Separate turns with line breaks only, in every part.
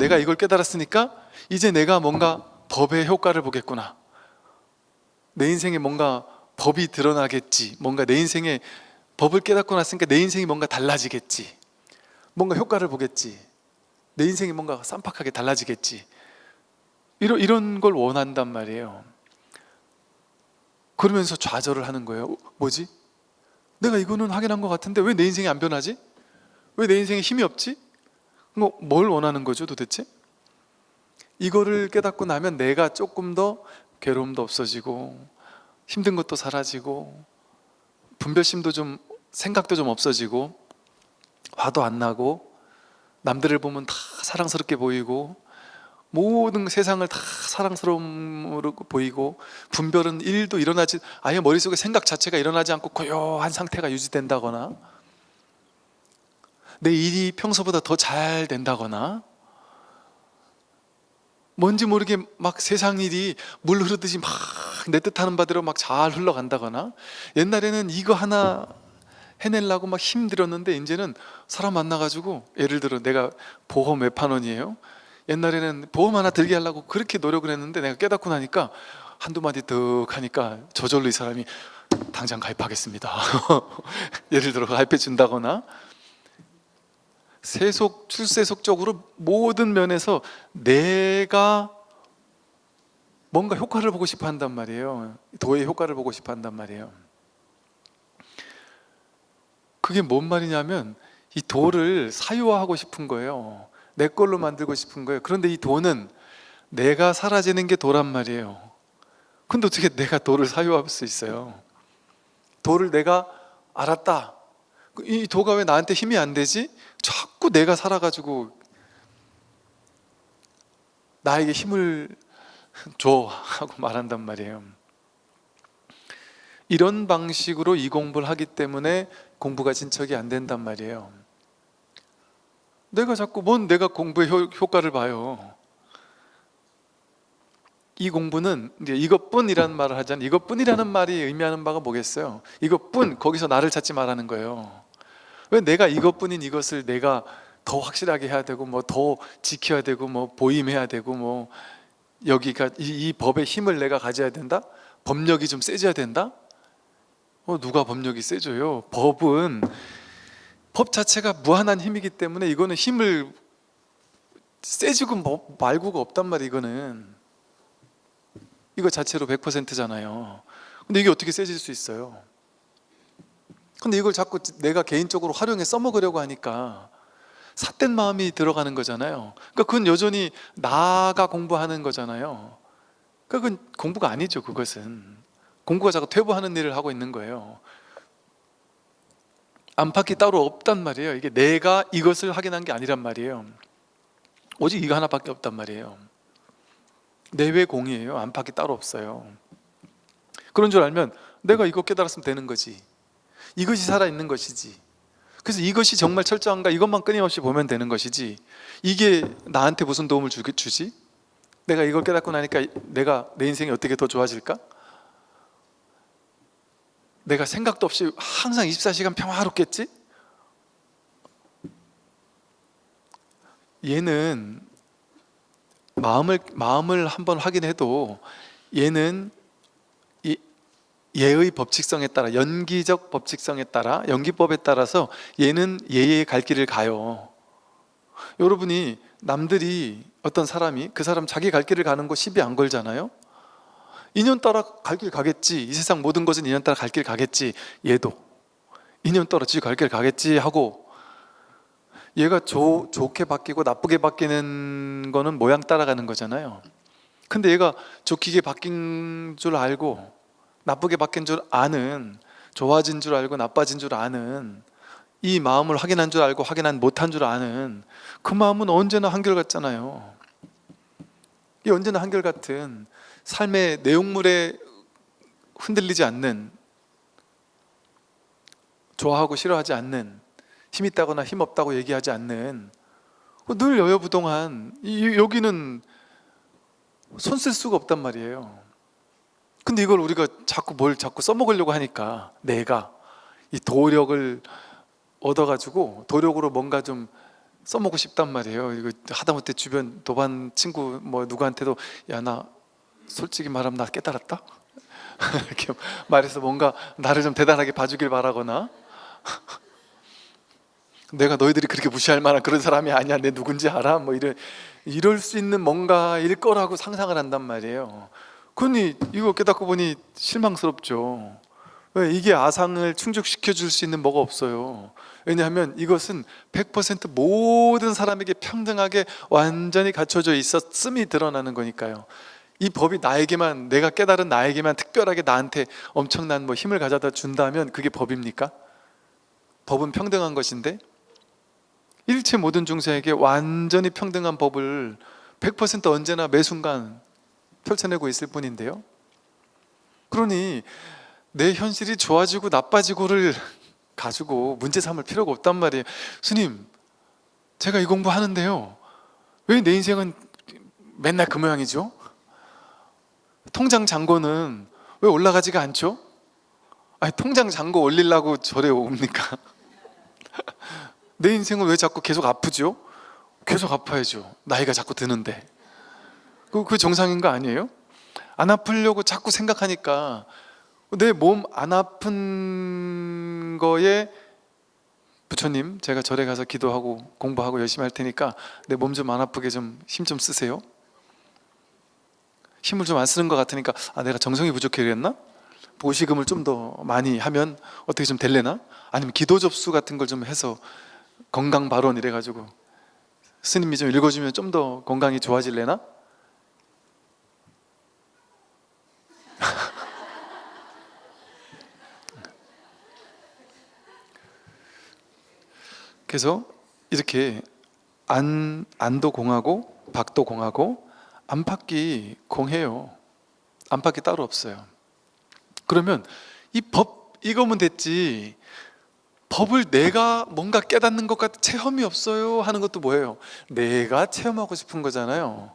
내가 이걸 깨달았으니까 이제 내가 뭔가 법의 효과를 보겠구나. 내 인생에 뭔가 법이 드러나겠지. 뭔가 내 인생에 법을 깨닫고 났으니까 내 인생이 뭔가 달라지겠지. 뭔가 효과를 보겠지. 내 인생이 뭔가 쌈박하게 달라지겠지. 이런 걸 원한단 말이에요. 그러면서 좌절을 하는 거예요. 뭐지? 내가 이거는 확인한 것 같은데 왜 내 인생이 안 변하지? 왜 내 인생에 힘이 없지? 뭘 원하는 거죠 도대체? 이거를 깨닫고 나면 내가 조금 더 괴로움도 없어지고 힘든 것도 사라지고 분별심도 좀, 생각도 좀 없어지고 화도 안 나고 남들을 보면 다 사랑스럽게 보이고 모든 세상을 다 사랑스러움으로 보이고 분별은 1도 일어나지, 아예 머릿속에 생각 자체가 일어나지 않고 고요한 상태가 유지된다거나 내 일이 평소보다 더 잘 된다거나 뭔지 모르게 막 세상 일이 물 흐르듯이 막 내 뜻하는 바대로 막 잘 흘러간다거나, 옛날에는 이거 하나 해내려고 막 힘들었는데 이제는 사람 만나가지고, 예를 들어 내가 보험 몇 원이에요? 옛날에는 보험 하나 들게 하려고 그렇게 노력을 했는데 내가 깨닫고 나니까 한두 마디 더 하니까 저절로 이 사람이 당장 가입하겠습니다 예를 들어 가입해 준다거나, 세속, 출세속적으로 모든 면에서 내가 뭔가 효과를 보고 싶어 한단 말이에요. 도의 효과를 보고 싶어 한단 말이에요. 그게 뭔 말이냐면 이 도를 사유화하고 싶은 거예요. 내 걸로 만들고 싶은 거예요. 그런데 이 도는 내가 사라지는 게 도란 말이에요. 근데 어떻게 내가 도를 사유화할 수 있어요? 도를 내가 알았다. 이 도가 왜 나한테 힘이 안 되지? 자꾸 내가 살아가지고 나에게 힘을 줘 하고 말한단 말이에요. 이런 방식으로 이 공부를 하기 때문에 공부가 진척이 안 된단 말이에요. 내가 자꾸 내가 공부의 효과를 봐요. 이 공부는 이제 이것뿐이라는 말을 하잖아요. 이것뿐이라는 말이 의미하는 바가 뭐겠어요? 이것뿐, 거기서 나를 찾지 말라는 거예요. 왜 내가 이것뿐인 이것을 내가 더 확실하게 해야 되고 뭐 더 지켜야 되고 뭐 보임해야 되고 뭐 여기가 이 법의 힘을 내가 가져야 된다? 법력이 좀 세져야 된다? 누가 법력이 세져요? 법 자체가 무한한 힘이기 때문에 이거는 힘을 세지고 뭐 말고가 없단 말이에요. 이거 자체로 100%잖아요. 근데 이게 어떻게 세질 수 있어요? 근데 이걸 자꾸 내가 개인적으로 활용해 써먹으려고 하니까 삿된 마음이 들어가는 거잖아요. 그러니까 그건 여전히 나가 공부하는 거잖아요. 그건 공부가 아니죠. 그것은 공부가 자꾸 퇴보하는 일을 하고 있는 거예요. 안팎이 따로 없단 말이에요. 이게 내가 이것을 확인한 게 아니란 말이에요. 오직 이거 하나밖에 없단 말이에요. 내외 공이에요. 안팎이 따로 없어요. 그런 줄 알면 내가 이거 깨달았으면 되는 거지. 이것이 살아있는 것이지. 그래서 이것이 정말 철저한가 이것만 끊임없이 보면 되는 것이지, 이게 나한테 무슨 도움을 주지? 내가 이걸 깨닫고 나니까 내가 내 인생이 어떻게 더 좋아질까? 내가 생각도 없이 항상 24시간 평화롭겠지? 얘는 마음을 한번 확인해도 얘는 예의 법칙성에 따라, 연기적 법칙성에 따라, 연기법에 따라서 얘는 얘의 갈 길을 가요. 여러분이 남들이 어떤 사람이 그 사람 자기 갈 길을 가는 거 시비 안 걸잖아요. 인연 따라 갈 길 가겠지. 이 세상 모든 것은 인연 따라 갈 길 가겠지. 얘도 인연 따라 지 갈 길 가겠지 하고, 얘가 좋게 바뀌고 나쁘게 바뀌는 거는 모양 따라가는 거잖아요. 근데 얘가 좋게 바뀐 줄 알고 나쁘게 바뀐 줄 아는, 좋아진 줄 알고 나빠진 줄 아는, 이 마음을 확인한 줄 알고 확인한 못한 줄 아는 그 마음은 언제나 한결같잖아요. 이 언제나 한결같은 삶의 내용물에 흔들리지 않는, 좋아하고 싫어하지 않는, 힘 있다거나 힘 없다고 얘기하지 않는, 늘 여여부동한, 여기는 손 쓸 수가 없단 말이에요. 근데 이걸 우리가 자꾸 써먹으려고 하니까 내가 이 도력을 얻어가지고 도력으로 뭔가 좀 써먹고 싶단 말이에요. 이거 하다못해 주변 도반 친구 뭐 누구한테도 야, 나 솔직히 말하면 나 깨달았다? 이렇게 말해서 뭔가 나를 좀 대단하게 봐주길 바라거나, 내가 너희들이 그렇게 무시할 만한 그런 사람이 아니야, 내 누군지 알아? 뭐 이럴 수 있는 뭔가일 거라고 상상을 한단 말이에요. 그러니 이거 깨닫고 보니 실망스럽죠. 왜? 이게 아상을 충족시켜 줄 수 있는 뭐가 없어요. 왜냐하면 이것은 100% 모든 사람에게 평등하게 완전히 갖춰져 있었음이 드러나는 거니까요. 이 법이 나에게만, 내가 깨달은 나에게만 특별하게 나한테 엄청난 뭐 힘을 가져다 준다면 그게 법입니까? 법은 평등한 것인데 일체 모든 중생에게 완전히 평등한 법을 100% 언제나 매 순간 펼쳐내고 있을 뿐인데요. 그러니 내 현실이 좋아지고 나빠지고를 가지고 문제 삼을 필요가 없단 말이에요. 스님, 제가 이 공부하는데요, 왜 내 인생은 맨날 그 모양이죠? 통장 잔고는 왜 올라가지가 않죠? 아니, 통장 잔고 올리려고 절에 옵니까? 내 인생은 왜 자꾸 계속 아프죠? 계속 아파야죠. 나이가 자꾸 드는데. 그 정상인 거 아니에요? 안 아프려고 자꾸 생각하니까 내 몸 안 아픈 거에 부처님, 제가 절에 가서 기도하고 공부하고 열심히 할 테니까 내 몸 좀 안 아프게 좀 힘 좀 쓰세요. 힘을 좀 안 쓰는 것 같으니까 내가 정성이 부족해 그랬나? 보시금을 좀 더 많이 하면 어떻게 좀 될래나? 아니면 기도 접수 같은 걸 좀 해서 건강 발언 이래가지고 스님이 좀 읽어주면 좀 더 건강이 좋아질래나? 그래서 이렇게 안도 공하고 박도 공하고 안팎이 공해요. 안팎이 따로 없어요. 그러면 이 법 이거면 됐지, 법을 내가 뭔가 깨닫는 것 같은 체험이 없어요 하는 것도 뭐예요? 내가 체험하고 싶은 거잖아요.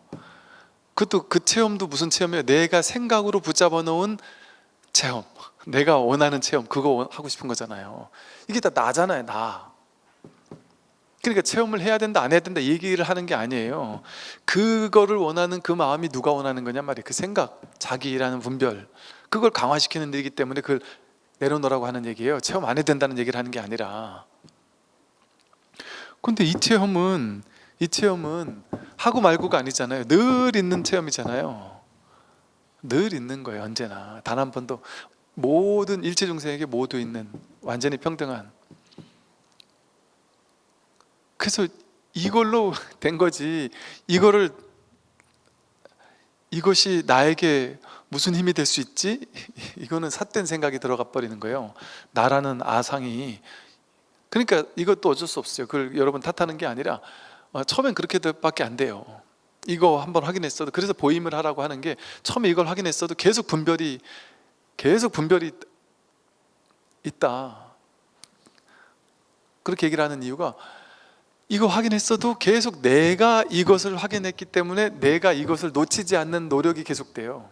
그것도 그 체험도 무슨 체험이에요? 내가 생각으로 붙잡아 놓은 체험, 내가 원하는 체험, 그거 하고 싶은 거잖아요. 이게 다 나잖아요, 나. 그러니까 체험을 해야 된다 안 해야 된다 얘기를 하는 게 아니에요. 그거를 원하는 그 마음이 누가 원하는 거냐 말이에요. 그 생각, 자기라는 분별, 그걸 강화시키는 일이기 때문에 그걸 내려놓으라고 하는 얘기예요. 체험 안 해야 된다는 얘기를 하는 게 아니라. 근데 이 체험은 하고 말고가 아니잖아요. 늘 있는 체험이잖아요. 늘 있는 거예요. 언제나 단 한 번도, 모든 일체 중생에게 모두 있는 완전히 평등한. 그래서 이걸로 된 거지, 이것이 나에게 무슨 힘이 될 수 있지? 이거는 삿된 생각이 들어가 버리는 거예요. 나라는 아상이. 그러니까 이것도 어쩔 수 없어요. 그걸 여러분 탓하는 게 아니라 처음엔 그렇게밖에 안 돼요. 이거 한번 확인했어도, 그래서 보임을 하라고 하는 게, 처음에 이걸 확인했어도 계속 분별이 있다, 그렇게 얘기를 하는 이유가, 이거 확인했어도 계속 내가 이것을 확인했기 때문에 내가 이것을 놓치지 않는 노력이 계속돼요.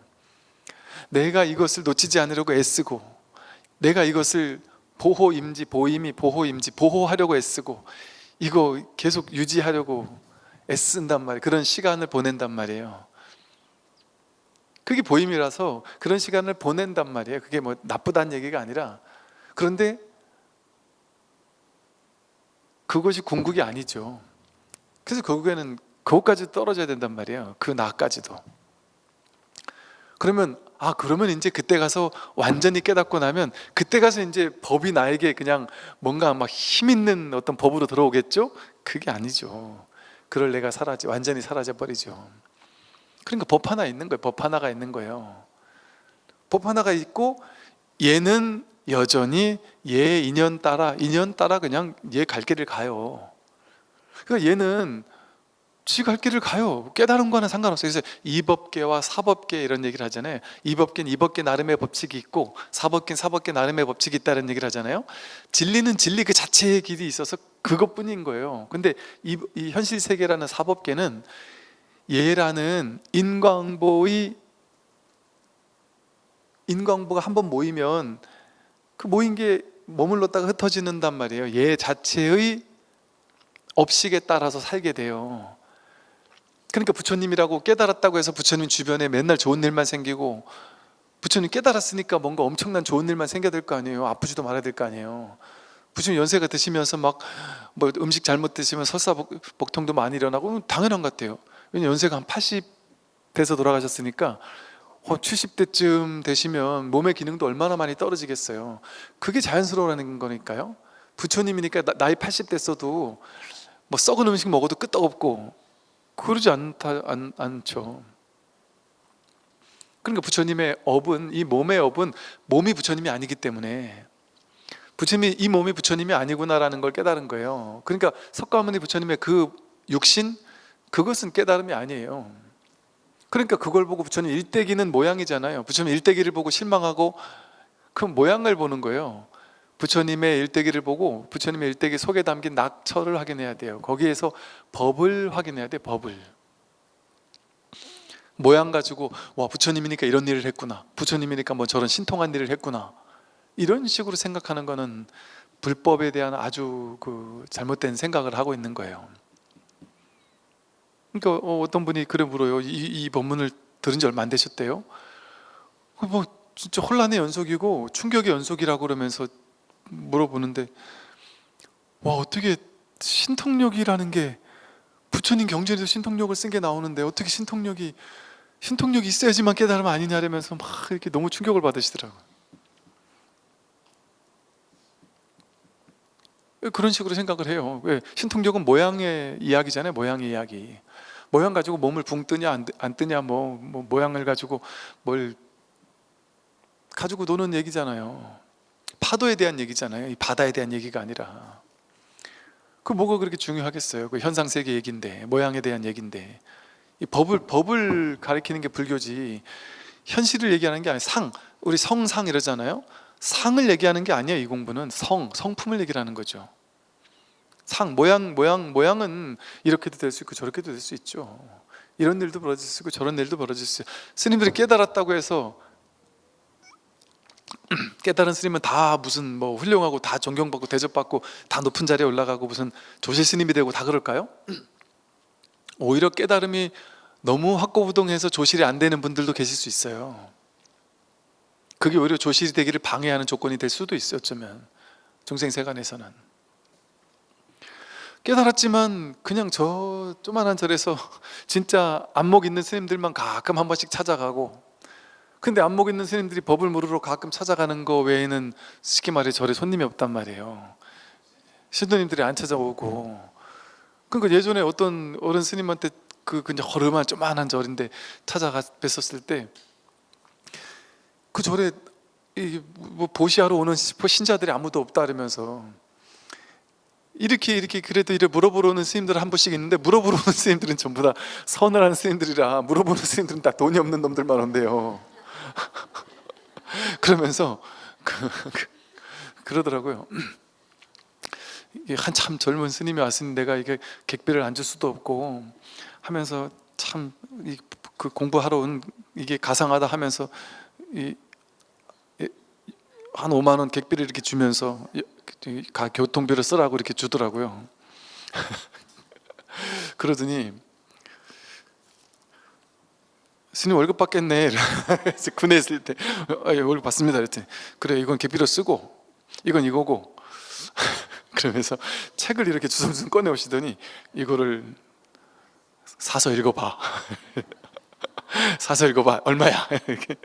내가 이것을 놓치지 않으려고 애쓰고, 내가 이것을 보호하려고 애쓰고, 이거 계속 유지하려고 애쓴단 말이에요. 그런 시간을 보낸단 말이에요. 그게 보임이라서 그런 시간을 보낸단 말이에요. 그게 뭐 나쁘다는 얘기가 아니라. 그런데 그것이 궁극이 아니죠. 그래서 결국에는 그것까지 떨어져야 된단 말이에요. 그 나까지도. 그러면 이제 그때 가서 완전히 깨닫고 나면, 그때 가서 이제 법이 나에게 그냥 뭔가 막 힘 있는 어떤 법으로 들어오겠죠? 그게 아니죠. 그럴 내가 완전히 사라져 버리죠. 그러니까 법 하나 있는 거예요. 법 하나가 있는 거예요. 법 하나가 있고, 얘는 여전히 얘 인연 따라 그냥 얘 갈 길을 가요. 그러니까 얘는 지 갈 길을 가요. 깨달은 거는 상관없어요. 그래서 이법계와 사법계 이런 얘기를 하잖아요. 이법계는 이법계 나름의 법칙이 있고, 사법계는 사법계 나름의 법칙이 있다는 얘기를 하잖아요. 진리는 진리 그 자체의 길이 있어서 그것뿐인 거예요. 근데 이 현실 세계라는 사법계는 얘라는 인광보가 한번 모이면 그 모인 게 머물렀다가 흩어지는단 말이에요. 얘 자체의 업식에 따라서 살게 돼요. 그러니까 부처님이라고 깨달았다고 해서 부처님 주변에 맨날 좋은 일만 생기고, 부처님 깨달았으니까 뭔가 엄청난 좋은 일만 생겨야 될 거 아니에요. 아프지도 말아야 될 거 아니에요. 부처님 연세가 드시면서 막 뭐 음식 잘못 드시면 설사복통도 많이 일어나고 당연한 것 같아요. 왜냐면 연세가 한 80 돼서 돌아가셨으니까 70대쯤 되시면 몸의 기능도 얼마나 많이 떨어지겠어요. 그게 자연스러워라는 거니까요. 부처님이니까 나이 80 됐어도 뭐 썩은 음식 먹어도 끄떡없고 그러지 않죠. 그러니까 부처님의 업은, 이 몸의 업은 몸이 부처님이 아니기 때문에, 부처님이 이 몸이 부처님이 아니구나라는 걸 깨달은 거예요. 그러니까 석가모니 부처님의 그 육신, 그것은 깨달음이 아니에요. 그러니까 그걸 보고 부처님 일대기는 모양이잖아요. 부처님 일대기를 보고 실망하고 그 모양을 보는 거예요. 부처님의 일대기를 보고 부처님의 일대기 속에 담긴 낙처를 확인해야 돼요. 거기에서 법을 확인해야 돼요. 법을. 모양 가지고 와, 부처님이니까 이런 일을 했구나, 부처님이니까 뭐 저런 신통한 일을 했구나, 이런 식으로 생각하는 거는 불법에 대한 아주 잘못된 생각을 하고 있는 거예요. 그러니까 어떤 분이 그래 물어요. 이 법문을 들은 지 얼마 안 되셨대요. 뭐 진짜 혼란의 연속이고 충격의 연속이라고 그러면서 물어보는데, 와, 어떻게 신통력이라는 게, 부처님 경전에도 신통력을 쓴 게 나오는데 어떻게 신통력이 있어야지만 깨달음 아니냐라면서 막 이렇게 너무 충격을 받으시더라고요. 그런 식으로 생각을 해요. 왜? 신통력은 모양의 이야기잖아요. 모양의 이야기. 모양 가지고 몸을 붕 뜨냐 안 뜨냐, 뭐 모양을 가지고 뭘 가지고 노는 얘기잖아요. 파도에 대한 얘기잖아요. 이 바다에 대한 얘기가 아니라. 그 뭐가 그렇게 중요하겠어요. 그 현상 세계 얘기인데, 모양에 대한 얘기인데. 이 법을 가리키는 게 불교지, 현실을 얘기하는 게 아니에요. 우리 성상 이러잖아요. 상을 얘기하는 게 아니에요. 이 공부는 성품을 얘기하는 거죠. 모양은 이렇게도 될 수 있고 저렇게도 될 수 있죠. 이런 일도 벌어질 수 있고 저런 일도 벌어질 수 있어요. 스님들이 깨달았다고 해서, 깨달은 스님은 다 무슨 뭐 훌륭하고 다 존경받고 대접받고 다 높은 자리에 올라가고 무슨 조실 스님이 되고 다 그럴까요? 오히려 깨달음이 너무 확고부동해서 조실이 안 되는 분들도 계실 수 있어요. 그게 오히려 조실이 되기를 방해하는 조건이 될 수도 있어요. 어쩌면 중생세간에서는 깨달았지만 그냥 저 조만한 절에서 진짜 안목 있는 스님들만 가끔 한 번씩 찾아가고, 근데 안목 있는 스님들이 법을 물으러 가끔 찾아가는 거 외에는 쉽게 말해 절에 손님이 없단 말이에요. 신도님들이 안 찾아오고. 그러니까 예전에 어떤 어른 스님한테 그냥 허름한 조만한 절인데 찾아가 뵀었을 때, 그 절에 뭐 보시하러 오는 신자들이 아무도 없다 그러면서, 이렇게 그래도 이래 물어보러 오는 스님들 한 분씩 있는데, 물어보러 오는 스님들은 전부 다 서늘한 스님들이라 물어보는 스님들은 다 돈이 없는 놈들만 온대요. 그러면서 그러더라고요. 이게 한참 젊은 스님이 왔으니 내가 이게 객비를 안 줄 수도 없고 하면서, 참 그 공부하러 온 이게 가상하다 하면서 한 5만 원 객비를 이렇게 주면서 교통비를 쓰라고 이렇게 주더라고요. 그러더니 스님 월급 받겠네. 군에 있을 때 월급 받습니다. 그랬더니 그래, 이건 객비로 쓰고 이건 이거고. 그러면서 책을 이렇게 주섬주섬 꺼내 오시더니 이거를 사서 읽어봐. 사서 읽어봐. 얼마야? 이렇게.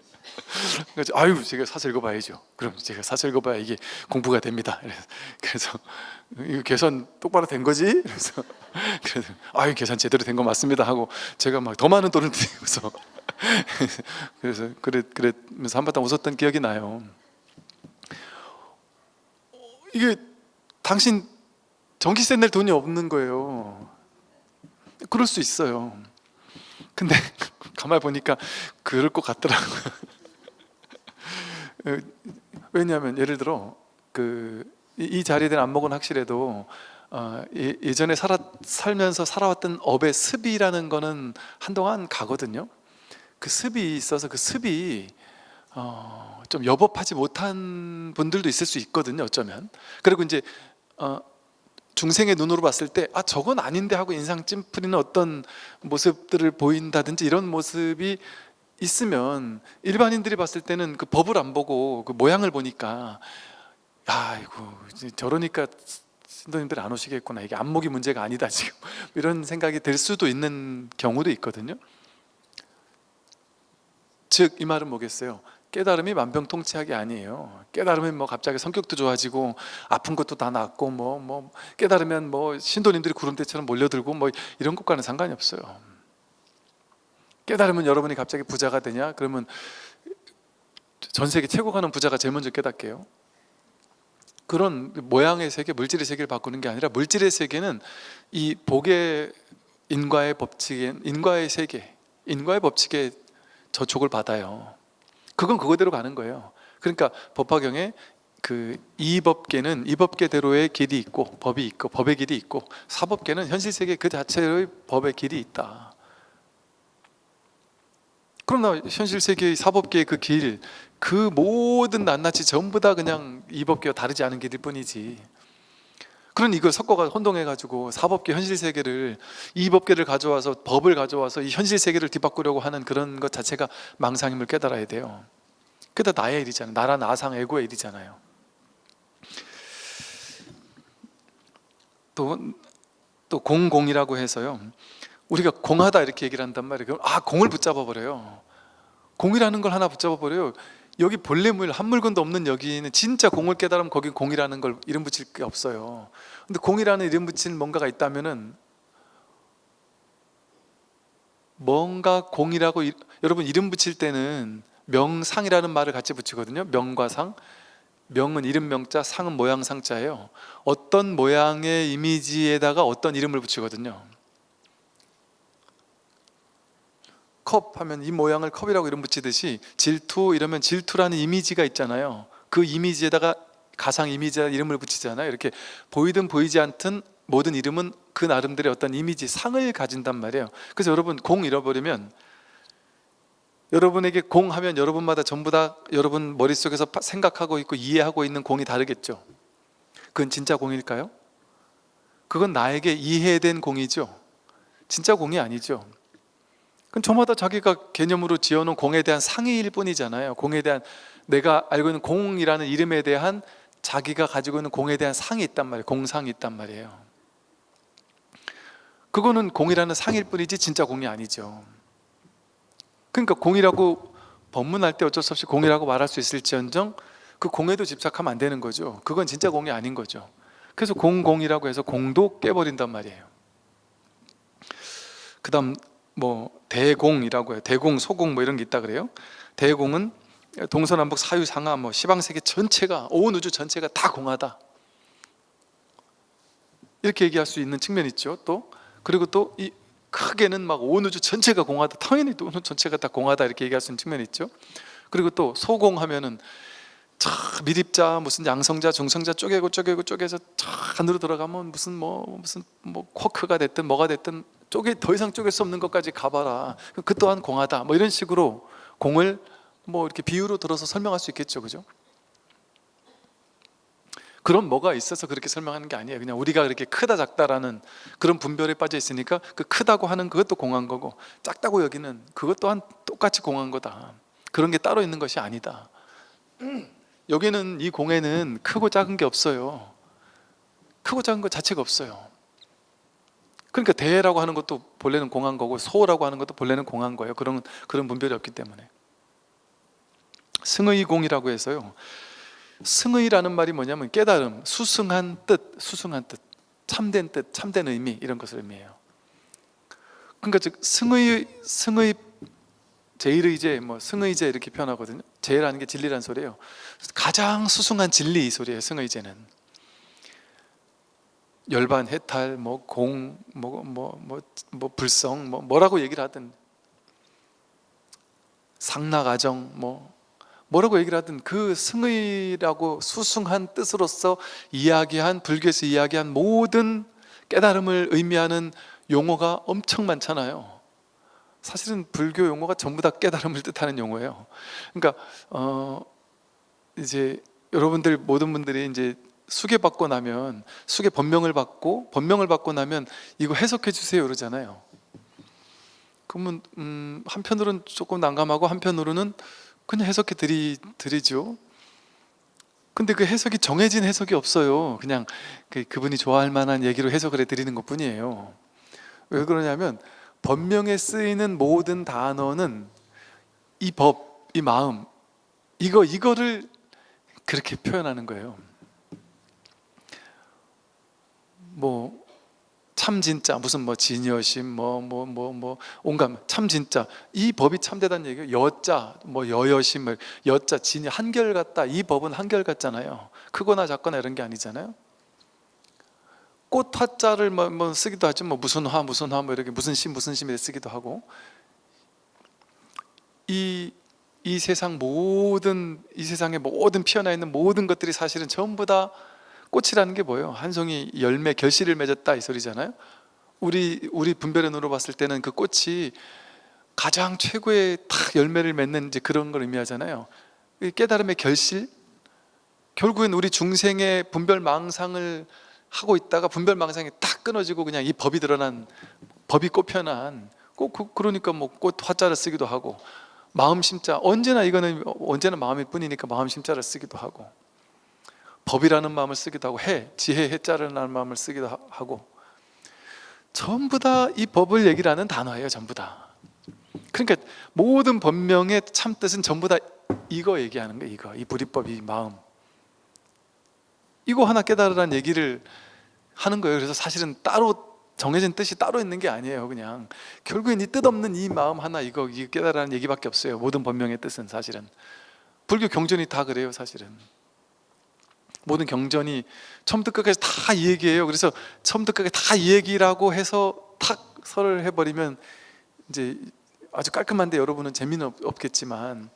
그래서 아유, 제가 사서 읽어봐야죠. 그럼 제가 사서 읽어봐야 이게 공부가 됩니다. 그래서 이거 계산 똑바로 된 거지? 그래서 아유, 계산 제대로 된 거 맞습니다 하고 제가 막 더 많은 돈을 드리고서 그래서 그러면서 한바탕 웃었던 기억이 나요. 이게 당신 전기세 낼 돈이 없는 거예요. 그럴 수 있어요. 근데 가만히 보니까 그럴 것 같더라고요. 왜냐하면 예를 들어 이 자리에 대한 안목은 확실해도 예전에 살면서 살아왔던 업의 습이라는 거는 한동안 가거든요. 그 습이 있어서 그 습이 좀 여법하지 못한 분들도 있을 수 있거든요. 어쩌면. 그리고 이제 중생의 눈으로 봤을 때 저건 아닌데 하고 인상 찜풀이는 어떤 모습들을 보인다든지 이런 모습이 있으면 일반인들이 봤을 때는 그 법을 안 보고 그 모양을 보니까 이거 저러니까 신도님들이 안 오시겠구나, 이게 안목이 문제가 아니다 지금 이런 생각이 들 수도 있는 경우도 있거든요. 즉 이 말은 뭐겠어요? 깨달음이 만병통치약이 아니에요. 깨달으면 뭐 갑자기 성격도 좋아지고 아픈 것도 다 낫고 뭐 깨달으면 뭐 신도님들이 구름대처럼 몰려들고 뭐 이런 것과는 상관이 없어요. 깨달으면 여러분이 갑자기 부자가 되냐? 그러면 전 세계 최고 가는 부자가 제일 먼저 깨닫게요. 그런 모양의 세계, 물질의 세계를 바꾸는 게 아니라 물질의 세계는 이 복의 인과의 법칙에, 인과의 세계, 인과의 법칙에 저촉을 받아요. 그건 그거대로 가는 거예요. 그러니까 법화경에 그 이법계는 이법계대로의 길이 있고 법이 있고 법의 길이 있고, 사법계는 현실 세계 그 자체의 법의 길이 있다. 그러나 현실 세계의 사법계의 그 길, 그 모든 낱낱이 전부 다 그냥 이법계와 다르지 않은 길일 뿐이지. 그런 이걸 섞어가 혼동해가지고 사법계 현실 세계를, 이법계를 가져와서 법을 가져와서 이 현실 세계를 뒤바꾸려고 하는 그런 것 자체가 망상임을 깨달아야 돼요. 그게 다 나의 일이잖아요. 나라 나상 에고의 일이잖아요. 또 공공이라고 해서요, 우리가 공하다 이렇게 얘기를 한단 말이에요. 공을 붙잡아 버려요. 공이라는 걸 하나 붙잡아 버려요. 여기 본래물 한 물건도 없는 여기는 진짜 공을 깨달으면 거기 공이라는 걸 이름 붙일 게 없어요. 근데 공이라는 이름 붙인 뭔가가 있다면은, 뭔가 공이라고 여러분 이름 붙일 때는 명상이라는 말을 같이 붙이거든요. 명과 상. 명은 이름 명자, 상은 모양 상자예요. 어떤 모양의 이미지에다가 어떤 이름을 붙이거든요. 컵 하면 이 모양을 컵이라고 이름 붙이듯이, 질투 이러면 질투라는 이미지가 있잖아요. 그 이미지에다가 가상 이미지에 이름을 붙이잖아요. 이렇게 보이든 보이지 않든 모든 이름은 그 나름대로의 어떤 이미지, 상을 가진단 말이에요. 그래서 여러분 공 잃어버리면, 여러분에게 공 하면 여러분마다 전부 다 여러분 머릿속에서 생각하고 있고 이해하고 있는 공이 다르겠죠. 그건 진짜 공일까요? 그건 나에게 이해된 공이죠. 진짜 공이 아니죠. 그건 저마다 자기가 개념으로 지어놓은 공에 대한 상의일 뿐이잖아요. 공에 대한, 내가 알고 있는 공이라는 이름에 대한 자기가 가지고 있는 공에 대한 상이 있단 말이에요. 공상이 있단 말이에요. 그거는 공이라는 상일 뿐이지 진짜 공이 아니죠. 그러니까 공이라고 법문할 때 어쩔 수 없이 공이라고 말할 수 있을지언정 그 공에도 집착하면 안 되는 거죠. 그건 진짜 공이 아닌 거죠. 그래서 공이라고 해서 공도 깨버린단 말이에요. 그 다음 뭐 대공이라고 해요. 대공, 소공 뭐 이런 게 있다 그래요. 대공은 동서남북 사유상하 뭐 시방세계 전체가, 온 우주 전체가 다 공하다, 이렇게 얘기할 수 있는 측면이 있죠. 또 그리고 또 이 크게는 막 온 우주 전체가 공하다, 당연히 온 우주 전체가 다 공하다, 이렇게 얘기할 수 있는 측면이 있죠. 그리고 또 소공하면은 미립자, 무슨 양성자, 중성자 쪼개서 안으로 들어가면 무슨 쿼크가 됐든 뭐가 됐든 더 이상 쪼갤 수 없는 것까지 가봐라, 그 또한 공하다, 뭐 이런 식으로 공을 뭐 이렇게 비유로 들어서 설명할 수 있겠죠. 그죠? 그런 뭐가 있어서 그렇게 설명하는 게 아니에요. 그냥 우리가 그렇게 크다 작다라는 그런 분별에 빠져 있으니까 그 크다고 하는 그것도 공한 거고, 작다고 여기는 그것 또한 똑같이 공한 거다. 그런 게 따로 있는 것이 아니다. 여기는, 이 공에는 크고 작은 게 없어요. 크고 작은 것 자체가 없어요. 그러니까 대라고 하는 것도 본래는 공한 거고, 소라고 하는 것도 본래는 공한 거예요. 그런 분별이 없기 때문에. 승의공이라고 해서요, 승의라는 말이 뭐냐면 깨달음, 수승한 뜻, 참된 뜻, 참된 의미, 이런 것을 의미해요. 그러니까 즉 승의 제일의제, 뭐 승의제 이렇게 표현하거든요. 제라는 게 진리란 소리예요. 가장 수승한 진리, 이 소리예요. 승의제는 열반, 해탈, 뭐 공, 불성, 뭐라고 얘기를 하든, 상락아정, 뭐라고 얘기를 하든, 그 승의라고 수승한 뜻으로서 이야기한, 불교에서 이야기한 모든 깨달음을 의미하는 용어가 엄청 많잖아요. 사실은 불교 용어가 전부 다 깨달음을 뜻하는 용어예요. 그러니까 이제 여러분들 모든 분들이 이제 수계받고 나면, 수계 법명을 받고 나면 이거 해석해 주세요 그러잖아요. 그러면 한편으로는 조금 난감하고 한편으로는 그냥 해석해 드리죠. 근데 그 해석이 정해진 해석이 없어요. 그냥 그분이 좋아할 만한 얘기로 해석을 해드리는 것 뿐이에요. 왜 그러냐면 법명에 쓰이는 모든 단어는 이 법, 이 마음, 이거를 그렇게 표현하는 거예요. 뭐 참 진짜, 무슨 뭐 진여심, 온갖 참 진짜, 이 법이 참되다는 얘기예요. 여자, 뭐 여여심, 여자 진이 한결같다. 이 법은 한결같잖아요. 크거나 작거나 이런 게 아니잖아요. 꽃 화자를 뭐 쓰기도 하죠. 뭐 무슨 화 뭐 이렇게 무슨 심 이렇게 쓰기도 하고. 이 세상에 모든 피어나 있는 모든 것들이 사실은 전부 다 꽃이라는 게 뭐예요? 한 송이 열매 결실을 맺었다 이 소리잖아요. 우리 분별의 눈으로 봤을 때는 그 꽃이 가장 최고의 탁 열매를 맺는 이제 그런 걸 의미하잖아요. 깨달음의 결실. 결국엔 우리 중생의 분별 망상을 하고 있다가 분별 망상이 딱 끊어지고 그냥 이 법이 드러난, 법이 꽃편한, 그러니까 뭐 꽃 화자를 쓰기도 하고, 마음 심자, 언제나 마음일 뿐이니까 마음 심자를 쓰기도 하고, 법이라는 마음을 쓰기도 하고, 지혜 해자라는 마음을 쓰기도 하고, 전부 다 이 법을 얘기를 하는 단어예요. 전부 다. 그러니까 모든 법명의 참 뜻은 전부 다 이거 얘기하는 거예요. 이 불이법, 이 마음, 이거 하나 깨달으라는 얘기를 하는 거예요. 그래서 사실은 따로 정해진 뜻이 따로 있는 게 아니에요. 그냥 결국엔 이 뜻없는 이 마음 하나, 이거 깨달으라는 얘기밖에 없어요. 모든 법명의 뜻은 사실은. 불교 경전이 다 그래요. 사실은 모든 경전이 처음부터 끝까지 다 이 얘기예요. 그래서 처음부터 끝까지 다 이 얘기라고 해서 탁 설을 해버리면 이제 아주 깔끔한데 여러분은 재미는 없겠지만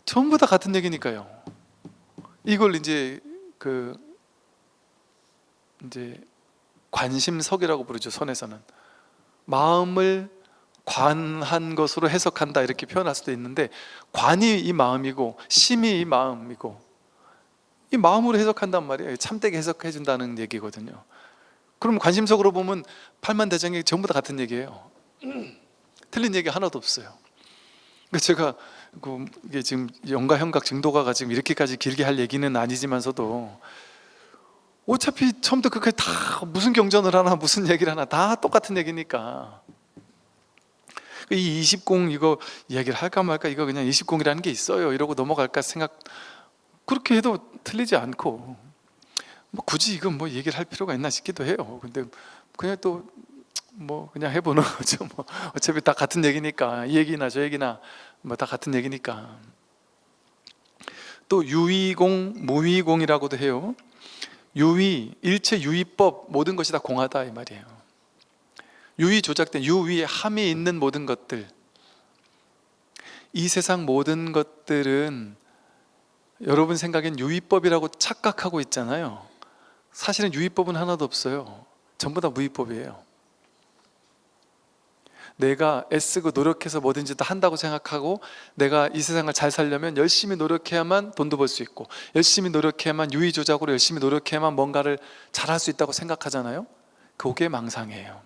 전부 다 같은 얘기니까요. 이걸 이제 이제 관심석이라고 부르죠. 선에서는 마음을 관한 것으로 해석한다 이렇게 표현할 수도 있는데, 관이 이 마음이고 심이 이 마음이고, 이 마음으로 해석한단 말이에요. 참되게 해석해 준다는 얘기거든요. 그럼 관심석으로 보면 팔만대장이 전부 다 같은 얘기예요. 틀린 얘기 하나도 없어요. 제가 이게 지금 영가 현각 증도가가 지금 이렇게까지 길게 할 얘기는 아니지만서도 어차피 처음부터 끝까지 다 무슨 경전을 하나 무슨 얘기를 하나 다 똑같은 얘기니까, 이 20공 이거 이야기를 할까 말까, 이거 그냥 20공이라는 게 있어요 이러고 넘어갈까 생각, 그렇게 해도 틀리지 않고, 뭐 굳이 이건 뭐 얘기를 할 필요가 있나 싶기도 해요. 근데 그냥 또 뭐 그냥 해보는 거죠. 뭐 어차피 다 같은 얘기니까, 이 얘기나 저 얘기나 뭐 다 같은 얘기니까. 또 유의공, 무의공이라고도 해요. 유의, 일체 유의법, 모든 것이 다 공하다 이 말이에요. 유의 조작된, 유의에 함이 있는 모든 것들, 이 세상 모든 것들은 여러분 생각엔 유의법이라고 착각하고 있잖아요. 사실은 유의법은 하나도 없어요. 전부 다 무의법이에요. 내가 애쓰고 노력해서 뭐든지 다 한다고 생각하고, 내가 이 세상을 잘 살려면 열심히 노력해야만 돈도 벌 수 있고, 열심히 노력해야만 유의 조작으로 열심히 노력해야만 뭔가를 잘할 수 있다고 생각하잖아요. 그게 망상이에요.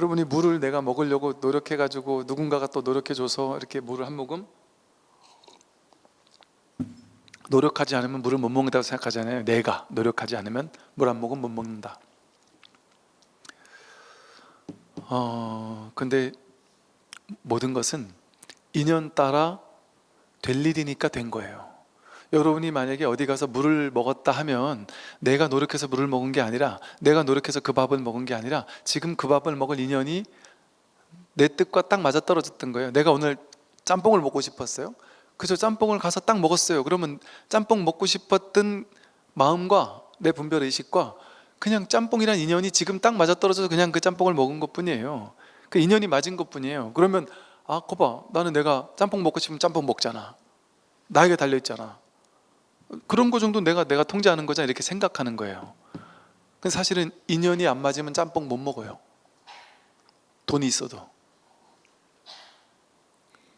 여러분이 물을 내가 먹으려고 노력해가지고 누군가가 또 노력해줘서 이렇게 물을 한 모금, 노력하지 않으면 물을 못 먹는다고 생각하잖아요. 내가 노력하지 않으면 물 한 모금 못 먹는다. 근데 모든 것은 인연 따라 될 일이니까 된 거예요. 여러분이 만약에 어디 가서 물을 먹었다 하면 내가 노력해서 물을 먹은 게 아니라, 내가 노력해서 그 밥을 먹은 게 아니라, 지금 그 밥을 먹을 인연이 내 뜻과 딱 맞아떨어졌던 거예요. 내가 오늘 짬뽕을 먹고 싶었어요. 그래서 짬뽕을 가서 딱 먹었어요. 그러면 짬뽕 먹고 싶었던 마음과 내 분별 의식과 그냥 짬뽕이란 인연이 지금 딱 맞아떨어져서 그냥 그 짬뽕을 먹은 것 뿐이에요. 그 인연이 맞은 것 뿐이에요. 그러면 거봐, 나는 내가 짬뽕 먹고 싶으면 짬뽕 먹잖아. 나에게 달려있잖아. 그런 거 정도 내가 통제하는 거잖아 이렇게 생각하는 거예요. 근데 사실은 인연이 안 맞으면 짬뽕 못 먹어요. 돈이 있어도.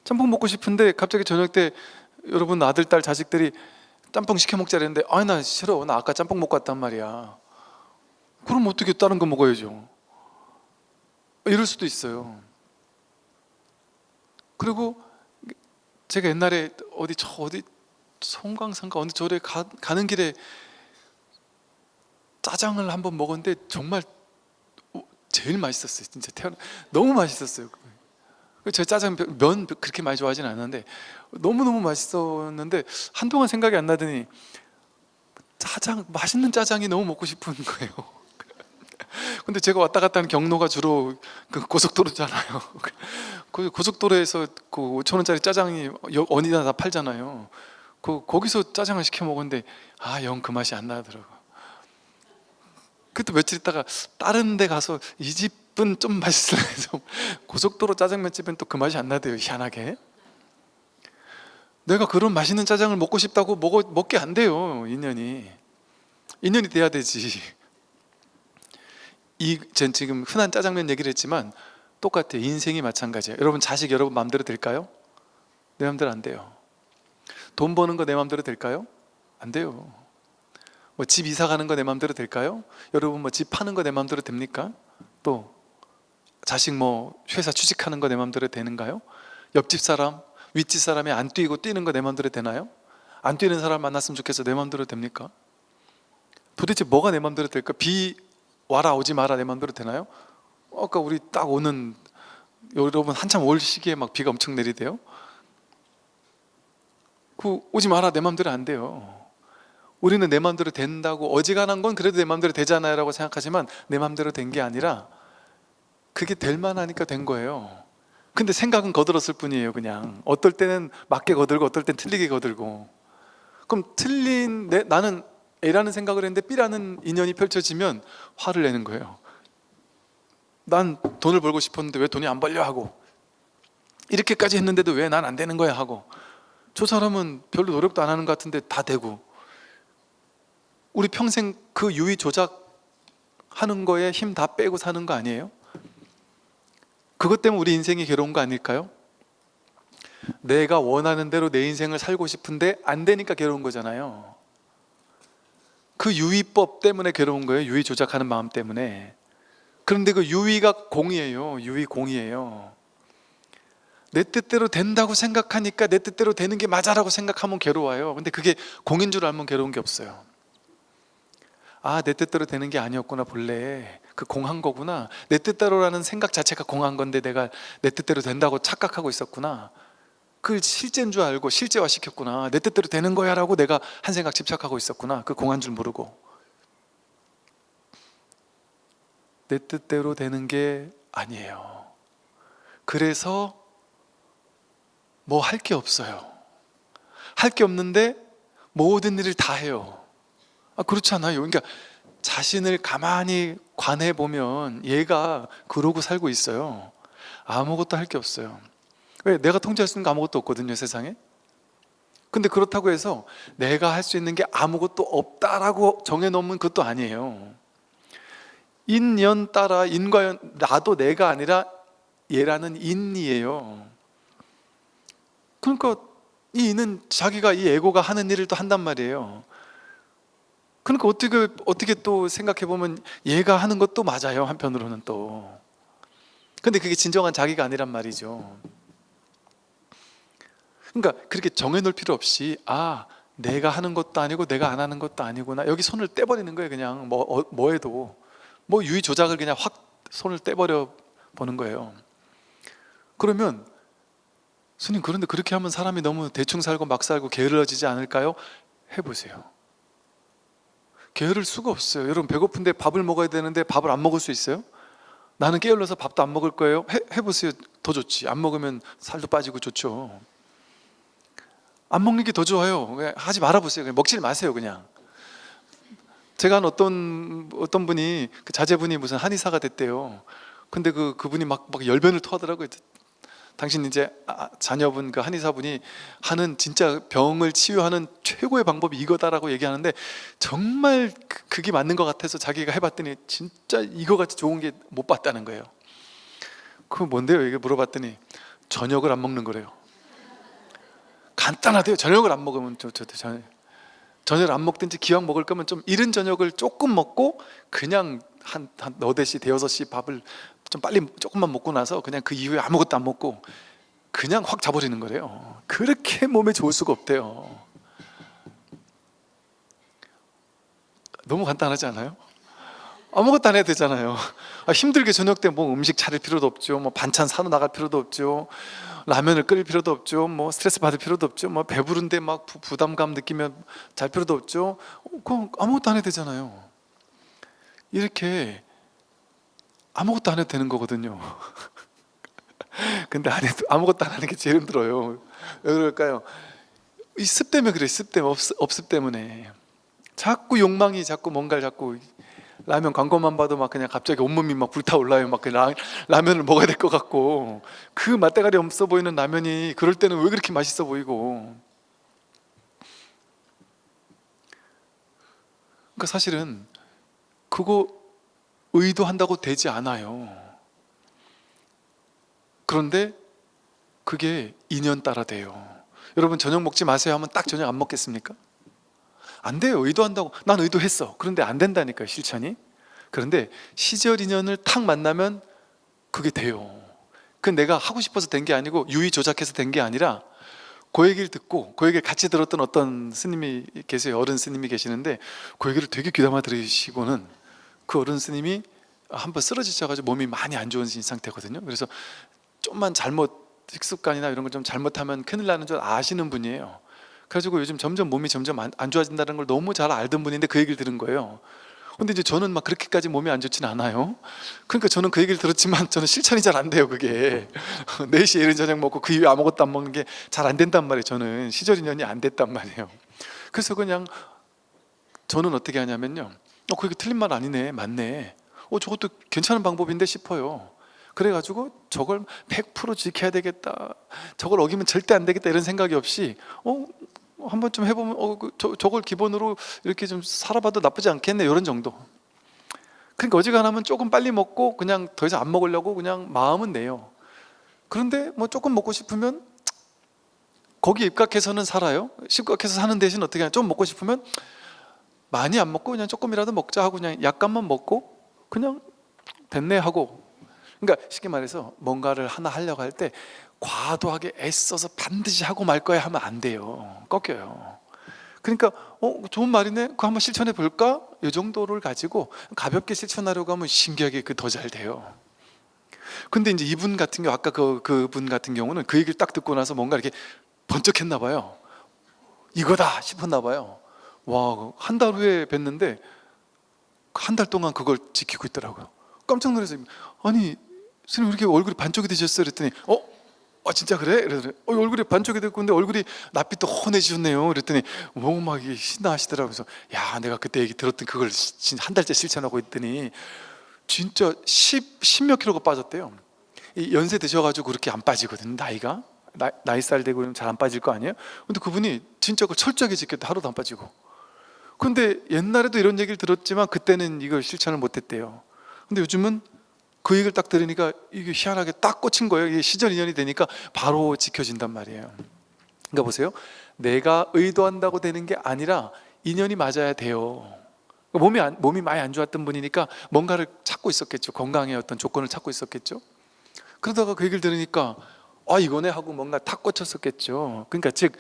짬뽕 먹고 싶은데 갑자기 저녁 때 여러분 아들, 딸, 자식들이 짬뽕 시켜 먹자 그랬는데 아 나 싫어, 나 아까 짬뽕 먹고 왔단 말이야. 그럼 어떻게 다른 거 먹어야죠. 이럴 수도 있어요. 그리고 제가 옛날에 어디 송강산가 어느 절에 가는 길에 짜장을 한번 먹었는데 정말 제일 맛있었어요. 진짜 너무 맛있었어요. 제 짜장 면 그렇게 많이 좋아하진 않는데 너무너무 맛있었는데 한동안 생각이 안 나더니 맛있는 짜장이 너무 먹고 싶은 거예요. 근데 제가 왔다 갔다 하는 경로가 주로 그 고속도로잖아요. 그 고속도로에서 그 5,000원짜리 짜장이 어디나 다 팔잖아요. 거기서 짜장을 시켜 먹었는데 영 그 맛이 안 나더라고. 그때 며칠 있다가 다른 데 가서 이 집은 좀 맛있어 해서 고속도로 짜장면집은 또 그 맛이 안 나대요. 희한하게. 내가 그런 맛있는 짜장을 먹고 싶다고 먹게 안 돼요. 인연이 돼야 되지. 전 지금 흔한 짜장면 얘기를 했지만 똑같아요. 인생이 마찬가지예요. 여러분 자식 여러분 마음대로 될까요? 내 마음대로 안 돼요. 돈 버는 거 내 마음대로 될까요? 안 돼요. 뭐 집 이사 가는 거 내 마음대로 될까요? 여러분 뭐 집 파는 거 내 마음대로 됩니까? 또 자식 뭐 회사 취직하는 거 내 마음대로 되는가요? 옆집 사람, 윗집 사람이 안 뛰고 뛰는 거 내 마음대로 되나요? 안 뛰는 사람 만났으면 좋겠어. 내 마음대로 됩니까? 도대체 뭐가 내 마음대로 될까? 비 와라 오지 마라 내 마음대로 되나요? 아까 우리 딱 오는 여러분 한참 올 시기에 막 비가 엄청 내리대요. 오지 마라 내 마음대로 안 돼요. 우리는 내 마음대로 된다고 어지간한 건 그래도 내 마음대로 되잖아요 라고 생각하지만 내 마음대로 된 게 아니라 그게 될 만하니까 된 거예요. 근데 생각은 거들었을 뿐이에요. 그냥 어떨 때는 맞게 거들고 어떨 땐 틀리게 거들고. 그럼 나는 A라는 생각을 했는데 B라는 인연이 펼쳐지면 화를 내는 거예요. 난 돈을 벌고 싶었는데 왜 돈이 안 벌려 하고, 이렇게까지 했는데도 왜 난 안 되는 거야 하고, 저 사람은 별로 노력도 안 하는 것 같은데 다 되고. 우리 평생 그 유의 조작하는 거에 힘 다 빼고 사는 거 아니에요? 그것 때문에 우리 인생이 괴로운 거 아닐까요? 내가 원하는 대로 내 인생을 살고 싶은데 안 되니까 괴로운 거잖아요. 그 유의법 때문에 괴로운 거예요. 유의 조작하는 마음 때문에. 그런데 그 유의가 공이에요. 유의 공이에요. 내 뜻대로 된다고 생각하니까 내 뜻대로 되는 게 맞아라고 생각하면 괴로워요. 근데 그게 공인 줄 알면 괴로운 게 없어요. 내 뜻대로 되는 게 아니었구나. 본래 그 공한 거구나. 내 뜻대로라는 생각 자체가 공한 건데 내가 내 뜻대로 된다고 착각하고 있었구나. 그걸 실제인 줄 알고 실제화 시켰구나. 내 뜻대로 되는 거야 라고 내가 한 생각 집착하고 있었구나. 그 공한 줄 모르고. 내 뜻대로 되는 게 아니에요. 그래서 뭐 할 게 없어요. 할 게 없는데 모든 일을 다 해요. 그렇지 않아요? 그러니까 자신을 가만히 관해 보면 얘가 그러고 살고 있어요. 아무것도 할 게 없어요. 왜? 내가 통제할 수 있는 거 아무것도 없거든요, 세상에. 근데 그렇다고 해서 내가 할 수 있는 게 아무것도 없다라고 정해놓으면 그것도 아니에요. 인연 따라 인과연, 나도 내가 아니라 얘라는 인이에요. 그러니까 이 인은 자기가 이 에고가 하는 일을 또 한단 말이에요. 그러니까 어떻게 또 생각해 보면 얘가 하는 것도 맞아요. 한편으로는 또. 근데 그게 진정한 자기가 아니란 말이죠. 그러니까 그렇게 정해놓을 필요 없이 내가 하는 것도 아니고 내가 안 하는 것도 아니구나. 여기 손을 떼버리는 거예요. 그냥 뭐 해도 유의 조작을 그냥 확 손을 떼버려 보는 거예요. 그러면 스님, 그런데 그렇게 하면 사람이 너무 대충 살고 막 살고 게을러지지 않을까요? 해보세요. 게으를 수가 없어요. 여러분 배고픈데 밥을 먹어야 되는데 밥을 안 먹을 수 있어요? 나는 게을러서 밥도 안 먹을 거예요. 해보세요. 더 좋지. 안 먹으면 살도 빠지고 좋죠. 안 먹는 게 더 좋아요. 그냥 하지 말아보세요. 그냥 먹질 마세요. 그냥. 제가 한 어떤 분이 그 자제분이 무슨 한의사가 됐대요. 근데 그분이 막 열변을 토하더라고요. 당신 이제 자녀분 그 한의사분이 하는 진짜 병을 치유하는 최고의 방법이 이거다라고 얘기하는데 정말 그게 맞는 것 같아서 자기가 해봤더니 진짜 이거같이 좋은 게 못 봤다는 거예요. 그거 뭔데요? 이게 물어봤더니 저녁을 안 먹는 거래요. 간단하대요. 저녁을 안 먹으면 저녁. 저녁을 안 먹든지 기왕 먹을 거면 좀 이른 저녁을 조금 먹고 그냥 한 너댓 시 대여섯 시 밥을 좀 빨리 조금만 먹고 나서 그냥 그 이후에 아무것도 안 먹고 그냥 확 자버리는 거래요. 그렇게 몸에 좋을 수가 없대요. 너무 간단하지 않아요? 아무것도 안 해도 되잖아요. 힘들게 저녁 때 뭐 음식 차릴 필요도 없죠. 뭐 반찬 사러 나갈 필요도 없죠. 라면을 끓일 필요도 없죠. 뭐 스트레스 받을 필요도 없죠. 뭐 배부른데 막 부담감 느끼면 잘 필요도 없죠. 그럼 아무것도 안 해도 되잖아요. 이렇게 아무것도 안 해도 되는 거거든요. 근데 안 해도 아무것도 안 하는 게 제일 힘들어요. 왜 그럴까요? 이 습 때문에 그래. 습 때문에 업습 때문에 자꾸 욕망이 자꾸 뭔가를 자꾸 라면 광고만 봐도 막 그냥 갑자기 온몸이 막 불타올라요. 막 그 라면을 먹어야 될 것 같고 그 맛대가리 없어 보이는 라면이 그럴 때는 왜 그렇게 맛있어 보이고. 그러니까 사실은 그거 의도한다고 되지 않아요. 그런데 그게 인연 따라 돼요. 여러분 저녁 먹지 마세요 하면 딱 저녁 안 먹겠습니까? 안 돼요. 의도한다고. 난 의도했어. 그런데 안 된다니까요, 실천이. 그런데 시절 인연을 탁 만나면 그게 돼요. 그 내가 하고 싶어서 된 게 아니고 유의 조작해서 된 게 아니라 그 얘기를 듣고 그 얘기를 같이 들었던 어떤 스님이 계세요. 어른 스님이 계시는데 그 얘기를 되게 귀담아 들으시고는 그 어른 스님이 한번 쓰러지셔가지고 몸이 많이 안 좋은 상태거든요. 그래서 좀만 잘못 식습관이나 이런 걸 좀 잘못하면 큰일 나는 줄 아시는 분이에요. 그래가지고 요즘 점점 몸이 점점 안 좋아진다는 걸 너무 잘 알던 분인데 그 얘기를 들은 거예요. 근데 이제 저는 막 그렇게까지 몸이 안 좋진 않아요. 그러니까 저는 그 얘기를 들었지만 저는 실천이 잘 안 돼요. 그게 4시에 이른 저녁 먹고 그 이후에 아무것도 안 먹는 게 잘 안 된단 말이에요. 저는 시절 인연이 안 됐단 말이에요. 그래서 그냥 저는 어떻게 하냐면요, 그게 틀린 말 아니네, 맞네, 저것도 괜찮은 방법인데 싶어요. 그래가지고 저걸 100% 지켜야 되겠다, 저걸 어기면 절대 안 되겠다 이런 생각이 없이 한번 좀 해보면 저걸 기본으로 이렇게 좀 살아봐도 나쁘지 않겠네 이런 정도. 그러니까 어지간하면 조금 빨리 먹고 그냥 더 이상 안 먹으려고 그냥 마음은 내요. 그런데 뭐 조금 먹고 싶으면 거기에 입각해서는 살아요. 입각해서 사는 대신 어떻게 하냐, 좀 먹고 싶으면 많이 안 먹고 그냥 조금이라도 먹자 하고 그냥 약간만 먹고 그냥 됐네 하고. 그러니까 쉽게 말해서 뭔가를 하나 하려고 할 때 과도하게 애써서 반드시 하고 말 거야 하면 안 돼요. 꺾여요. 그러니까 좋은 말이네, 그거 한번 실천해 볼까? 이 정도를 가지고 가볍게 실천하려고 하면 신기하게 그 더 잘 돼요. 근데 이제 이분 같은 경우, 아까 그분 같은 경우는 그 얘기를 딱 듣고 나서 뭔가 이렇게 번쩍했나 봐요. 이거다 싶었나 봐요. 와, 한 달 후에 뵀는데 한 달 동안 그걸 지키고 있더라고요. 깜짝 놀라서, 아니 스님 왜 이렇게 얼굴이 반쪽이 되셨어요? 그랬더니 진짜 그래? 그래서 얼굴이 반쪽이 됐고 근데 얼굴이 낯빛 또 훤해지셨네요. 그랬더니 막 신나하시더라고요. 그래서 야, 내가 그때 얘기 들었던 그걸 한 달째 실천하고 있더니 진짜 10몇 킬로가 빠졌대요. 이 연세 드셔가지고 그렇게 안 빠지거든요. 나이살 되고 잘 안 빠질 거 아니에요? 근데 그분이 진짜 그걸 철저하게 지켰대. 하루도 안 빠지고. 근데 옛날에도 이런 얘기를 들었지만 그때는 이걸 실천을 못했대요. 근데 요즘은 그 얘기를 딱 들으니까 이게 희한하게 딱 꽂힌 거예요. 이게 시절 인연이 되니까 바로 지켜진단 말이에요. 그러니까 보세요, 내가 의도한다고 되는 게 아니라 인연이 맞아야 돼요. 몸이 많이 안 좋았던 분이니까 뭔가를 찾고 있었겠죠. 건강의 어떤 조건을 찾고 있었겠죠. 그러다가 그 얘기를 들으니까 이거네 하고 뭔가 탁 꽂혔었겠죠. 그러니까 즉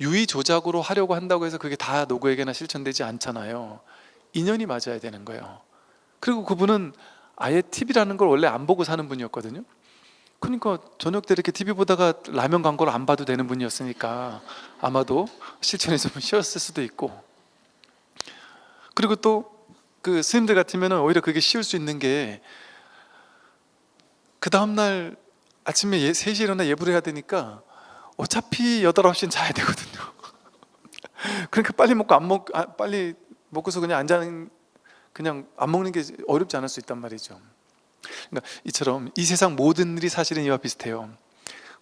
유의 조작으로 하려고 한다고 해서 그게 다 누구에게나 실천되지 않잖아요. 인연이 맞아야 되는 거예요. 그리고 그분은 아예 TV라는 걸 원래 안 보고 사는 분이었거든요. 그러니까 저녁 때 이렇게 TV 보다가 라면 광고를 안 봐도 되는 분이었으니까 아마도 실천이 좀 쉬웠을 수도 있고. 그리고 또 그 스님들 같으면 오히려 그게 쉬울 수 있는 게, 그 다음날 아침에 3시에 일어나 예불을 해야 되니까 어차피 8, 9시는 자야 되거든요. 그러니까 빨리 먹고서 그냥 그냥 안 먹는 게 어렵지 않을 수 있단 말이죠. 그러니까 이처럼 이 세상 모든 일이 사실은 이와 비슷해요.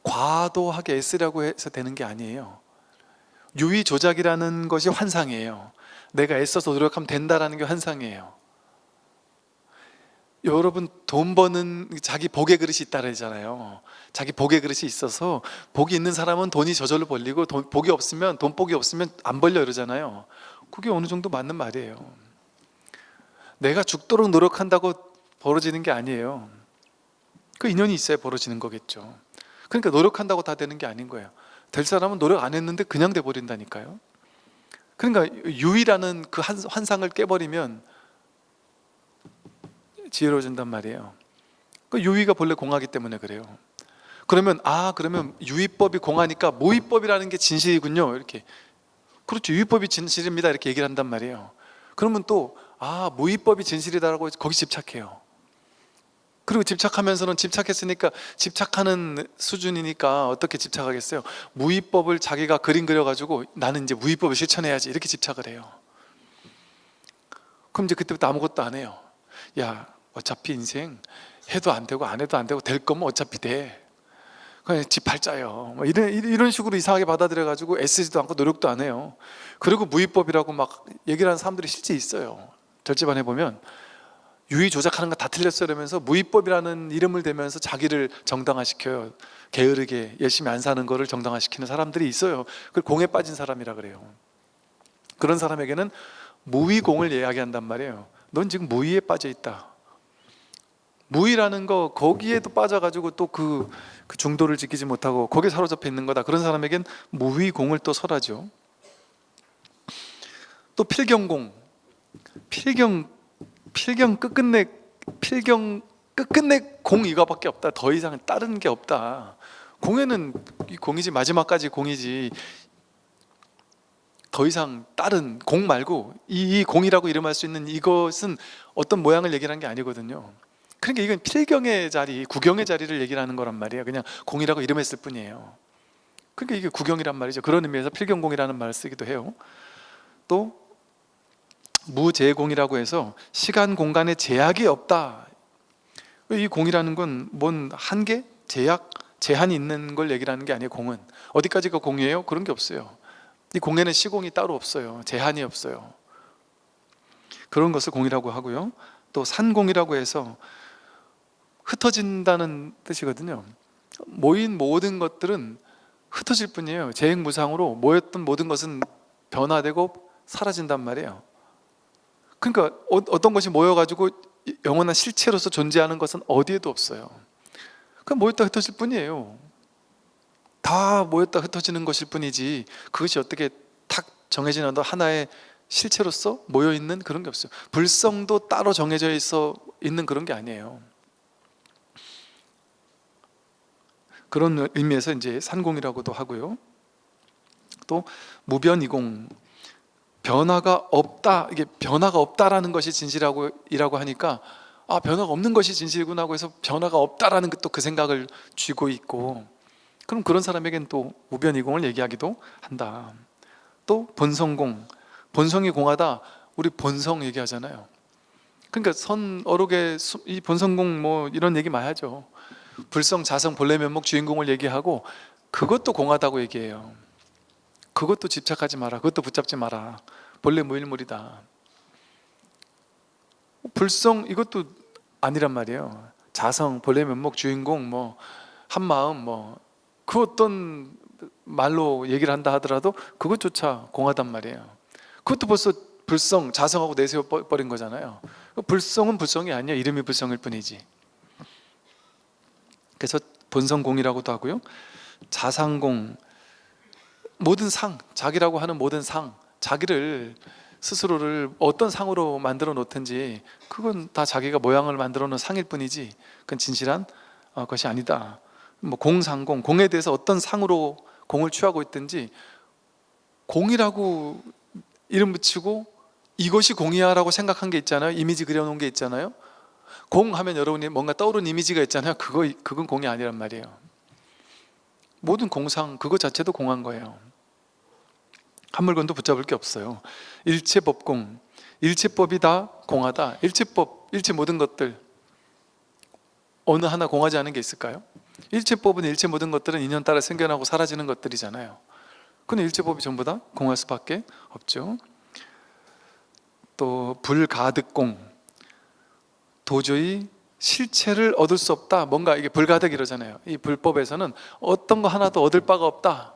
과도하게 애쓰려고 해서 되는 게 아니에요. 유의 조작이라는 것이 환상이에요. 내가 애써서 노력하면 된다라는 게 환상이에요. 여러분 돈 버는 자기 복의 그릇이 있다 그러잖아요. 자기 복의 그릇이 있어서 복이 있는 사람은 돈이 저절로 벌리고 복이 없으면 돈복이 없으면 안 벌려 이러잖아요. 그게 어느 정도 맞는 말이에요. 내가 죽도록 노력한다고 벌어지는 게 아니에요. 그 인연이 있어야 벌어지는 거겠죠. 그러니까 노력한다고 다 되는 게 아닌 거예요. 될 사람은 노력 안 했는데 그냥 돼버린다니까요. 그러니까 유의라는 그 환상을 깨버리면 지혜로워진단 말이에요. 그 유의가 본래 공하기 때문에 그래요. 그러면 유의법이 공하니까 모의법이라는 게 진실이군요. 이렇게. 그렇죠. 유의법이 진실입니다. 이렇게 얘기를 한단 말이에요. 그러면 또 모의법이 진실이다라고 거기 집착해요. 그리고 집착하면서는 집착했으니까 집착하는 수준이니까 어떻게 집착하겠어요? 무위법을 자기가 그림 그려가지고 나는 이제 무위법을 실천해야지 이렇게 집착을 해요. 그럼 이제 그때부터 아무것도 안 해요. 야, 어차피 인생 해도 안 되고 안 해도 안 되고 될 거면 어차피 돼. 그냥 지 팔자요. 뭐 이런 식으로 이상하게 받아들여가지고 애쓰지도 않고 노력도 안 해요. 그리고 무위법이라고 막 얘기를 하는 사람들이 실제 있어요. 절제반에 보면 유의 조작하는 거 다 틀렸어 이러면서 무위법이라는 이름을 대면서 자기를 정당화시켜요. 게으르게 열심히 안 사는 거를 정당화시키는 사람들이 있어요. 그걸 공에 빠진 사람이라 그래요. 그런 사람에게는 무위공을 이야기한단 말이에요. 넌 지금 무위에 빠져 있다. 무위라는 거 거기에도 빠져가지고 또 그 중도를 지키지 못하고 거기에 사로잡혀 있는 거다. 그런 사람에겐 무위공을 또 설하죠. 또 필경공. 필경 끝끝내 공 이거밖에 없다. 더 이상 다른 게 없다. 공에는 공이지, 마지막까지 공이지. 더 이상 다른 공 말고 이 공이라고 이름할 수 있는 이것은 어떤 모양을 얘기하는 게 아니거든요. 그러니까 이건 필경의 자리, 구경의 자리를 얘기를 하는 거란 말이에요. 그냥 공이라고 이름했을 뿐이에요. 그러니까 이게 구경이란 말이죠. 그런 의미에서 필경공이라는 말을 쓰기도 해요. 또 무제공이라고 해서 시간 공간에 제약이 없다. 이 공이라는 건 뭔 한계, 제약, 제한이 있는 걸 얘기를 하는 게 아니에요. 공은 어디까지가 공이에요? 그런 게 없어요. 이 공에는 시공이 따로 없어요. 제한이 없어요. 그런 것을 공이라고 하고요. 또 산공이라고 해서 흩어진다는 뜻이거든요. 모인 모든 것들은 흩어질 뿐이에요. 재행무상으로 모였던 모든 것은 변화되고 사라진단 말이에요. 그러니까 어떤 것이 모여가지고 영원한 실체로서 존재하는 것은 어디에도 없어요. 그럼 모였다 흩어질 뿐이에요. 다 모였다 흩어지는 것일 뿐이지 그것이 어떻게 탁 정해진 어떤 하나의 실체로서 모여있는 그런 게 없어요. 불성도 따로 정해져 있어 있는 그런 게 아니에요. 그런 의미에서 이제 산공이라고도 하고요. 또 무변이공, 변화가 없다. 이게 변화가 없다라는 것이 진실이라고 하니까 변화가 없는 것이 진실이구나 하고 해서 변화가 없다라는 또 그 생각을 쥐고 있고, 그럼 그런 사람에겐 또 무변이공을 얘기하기도 한다. 또 본성공, 본성이 공하다. 우리 본성 얘기하잖아요. 그러니까 선어록의 이 본성공 뭐 이런 얘기 많이 하죠. 불성, 자성, 본래 면목, 주인공을 얘기하고 그것도 공하다고 얘기해요. 그것도 집착하지 마라. 그것도 붙잡지 마라. 본래 무일물이다. 불성 이것도 아니란 말이에요. 자성, 본래 면목, 주인공 뭐 한마음 뭐 그 어떤 말로 얘기를 한다 하더라도 그것조차 공하단 말이에요. 그것도 벌써 불성, 자성하고 내세워 버린 거잖아요. 불성은 불성이 아니야. 이름이 불성일 뿐이지. 그래서 본성공이라고도 하고요. 자상공, 모든 상, 자기라고 하는 모든 상, 자기를 스스로를 어떤 상으로 만들어 놓든지 그건 다 자기가 모양을 만들어 놓은 상일 뿐이지 그건 진실한 것이 아니다. 뭐 공상공, 공에 대해서 어떤 상으로 공을 취하고 있든지 공이라고 이름 붙이고 이것이 공이야 라고 생각한 게 있잖아요. 이미지 그려놓은 게 있잖아요. 공 하면 여러분이 뭔가 떠오르는 이미지가 있잖아요. 그건 공이 아니란 말이에요. 모든 공상 그것 자체도 공한 거예요. 한 물건도 붙잡을 게 없어요. 일체법공, 일체법이 다 공하다. 일체법, 일체 모든 것들 어느 하나 공하지 않은 게 있을까요? 일체법은 일체 모든 것들은 인연 따라 생겨나고 사라지는 것들이잖아요. 근데 일체법이 전부 다 공할 수밖에 없죠. 또 불가득공, 도저히 실체를 얻을 수 없다. 뭔가 이게 불가득 이러잖아요. 이 불법에서는 어떤 거 하나도 얻을 바가 없다.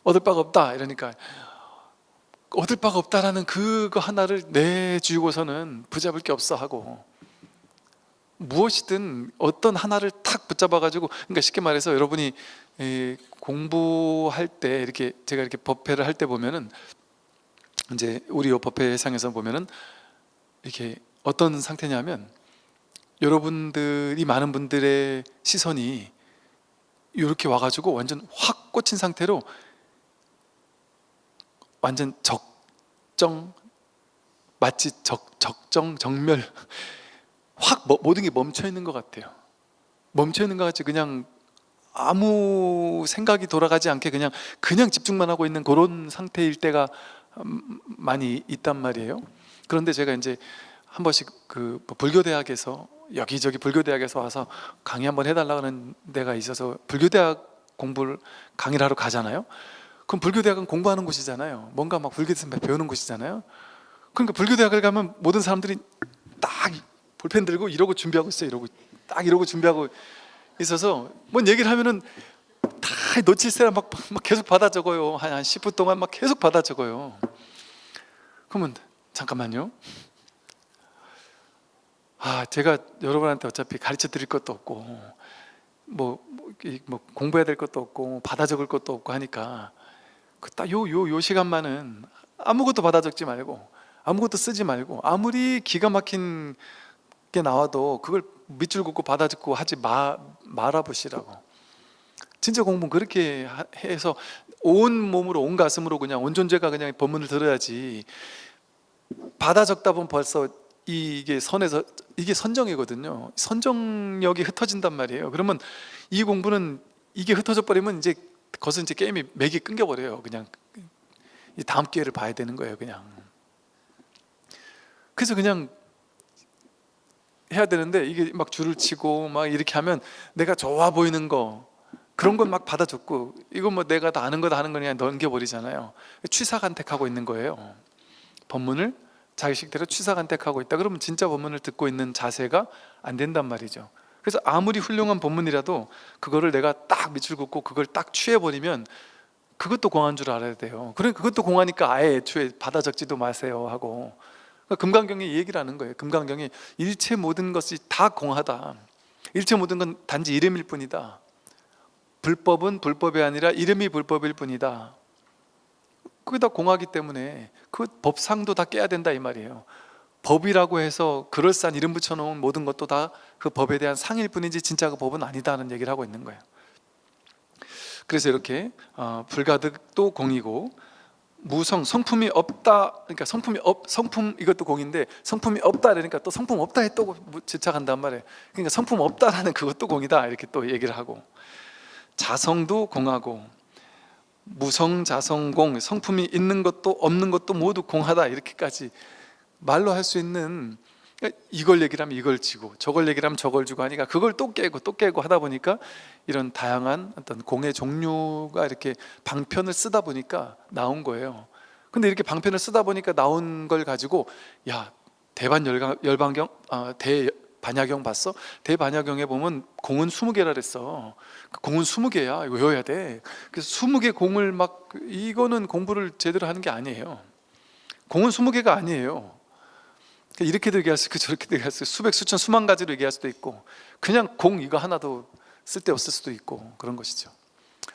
얻을 바가 없다. 이러니까 얻을 바가 없다라는 그거 하나를 내주고서는 붙잡을 게 없어 하고, 무엇이든 어떤 하나를 탁 붙잡아 가지고, 그러니까 쉽게 말해서 여러분이 공부할 때 이렇게 제가 이렇게 법회를 할 때 보면은, 이제 우리 요 법회상에서 보면은 이렇게 어떤 상태냐면, 여러분들이 많은 분들의 시선이 이렇게 와가지고 완전 확 꽂힌 상태로 완전 적정, 마치 적정 정멸, 확 모든 게 멈춰 있는 것 같아요. 멈춰 있는 것 같이 그냥 아무 생각이 돌아가지 않게 그냥 집중만 하고 있는 그런 상태일 때가 많이 있단 말이에요. 그런데 제가 이제 한 번씩 그 불교대학에서, 여기저기 불교대학에서 와서 강의 한번 해달라는 데가 있어서 불교대학 공부를 강의를 하러 가잖아요. 그럼 불교대학은 공부하는 곳이잖아요. 뭔가 막 불교에서 배우는 곳이잖아요. 그러니까 불교대학을 가면 모든 사람들이 딱 볼펜 들고 이러고 준비하고 있어요. 이러고 준비하고 있어서 뭔 얘기를 하면은 다 놓칠세라 막 계속 받아 적어요. 한 10분 동안 막 계속 받아 적어요. 그러면 잠깐만요. 제가 여러분한테 어차피 가르쳐 드릴 것도 없고 뭐 공부해야 될 것도 없고 받아 적을 것도 없고 하니까 딱 요 시간만은 아무것도 받아 적지 말고 아무것도 쓰지 말고, 아무리 기가 막힌 게 나와도 그걸 밑줄 긋고 받아 적고 하지 말아 보시라고. 진짜 공부는 그렇게 해서 온 몸으로 온 가슴으로 그냥 온 존재가 그냥 법문을 들어야지, 받아 적다 보면 벌써 이게 선정이거든요. 선정력이 흩어진단 말이에요. 그러면 이 공부는 이게 흩어져 버리면 이제 거기서 이제 게임이 맥이 끊겨 버려요. 그냥 이 다음 기회를 봐야 되는 거예요. 그냥. 그래서 그냥 해야 되는데, 이게 막 줄을 치고 막 이렇게 하면 내가 좋아 보이는 거, 그런 건 막 받아 적고, 이건 뭐 내가 다 아는 거다 하는 거 그냥 넘겨 버리잖아요. 취사간택하고 있는 거예요. 법문을 자기식대로 취사간택하고 있다 그러면 진짜 법문을 듣고 있는 자세가 안 된단 말이죠. 그래서 아무리 훌륭한 법문이라도 그거를 내가 딱 밑줄 긋고 그걸 딱 취해버리면 그것도 공한 줄 알아야 돼요. 그러니까 그것도 공하니까 아예 애초에 받아 적지도 마세요 하고, 그러니까 금강경이 이 얘기를 하는 거예요. 금강경이 일체 모든 것이 다 공하다, 일체 모든 건 단지 이름일 뿐이다, 불법은 불법이 아니라 이름이 불법일 뿐이다. 그게 다 공하기 때문에 그 법상도 다 깨야 된다 이 말이에요. 법이라고 해서 그럴싸한 이름 붙여놓은 모든 것도 다 그 법에 대한 상일 뿐이지 진짜 그 법은 아니다는 얘기를 하고 있는 거예요. 그래서 이렇게 불가득도 공이고, 무성, 성품이 없다, 그러니까 성품 이것도 공인데 성품이 없다 그러니까 또 성품 없다에 또 집착한단 말이에요. 그러니까 성품 없다라는 그것도 공이다 이렇게 또 얘기를 하고, 자성도 공하고, 무성, 자성, 공, 성품이 있는 것도 없는 것도 모두 공하다 이렇게까지 말로 할 수 있는, 이걸 얘기를 하면 이걸 지고 저걸 얘기를 하면 저걸 주고 하니까 그걸 또 깨고 또 깨고 하다 보니까 이런 다양한 어떤 공의 종류가 이렇게 방편을 쓰다 보니까 나온 거예요. 근데 이렇게 방편을 쓰다 보니까 나온 걸 가지고, 야, 열반경, 대반야경 봤어? 대반야경에 보면 공은 20개라 그랬어. 공은 20개야. 이거 외워야 돼. 그래서 20개 공을 막, 이거는 공부를 제대로 하는 게 아니에요. 공은 20개가 아니에요. 이렇게도 얘기할 수 있고 저렇게도 얘기할 수 있고, 수백 수천 수만 가지로 얘기할 수도 있고, 그냥 공 이거 하나도 쓸데없을 수도 있고, 그런 것이죠.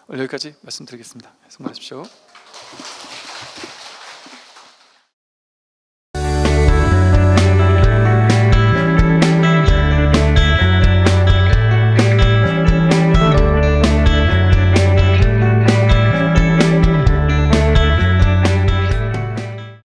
오늘 여기까지 말씀드리겠습니다. 수고하십시오.